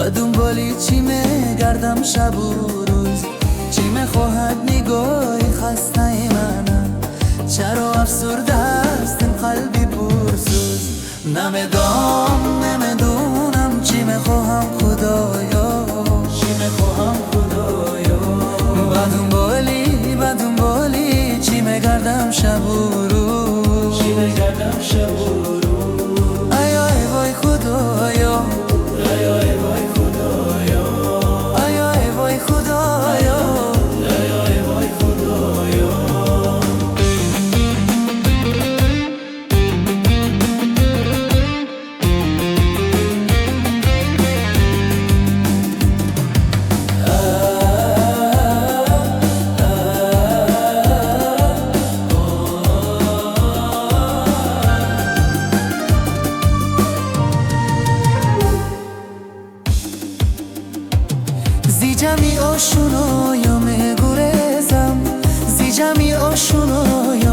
دنبالی چی میگردم شب و روز، چی میخواهد نگاهی خسته منم، چرا افسرده است این قلبی پرسوز. نمیدونم چی میخواهم خدایا، چی میخواهم خدایا. با دنبالی چی میگردم شب و روز، چی میگردم شب و روز. ای ای وای خدایا، ای ای وای خدایا، ای ای وای خدایا، ای ای وای خدایا. زی جمعی آشنایا میگریزم، زی جمعی آشنایا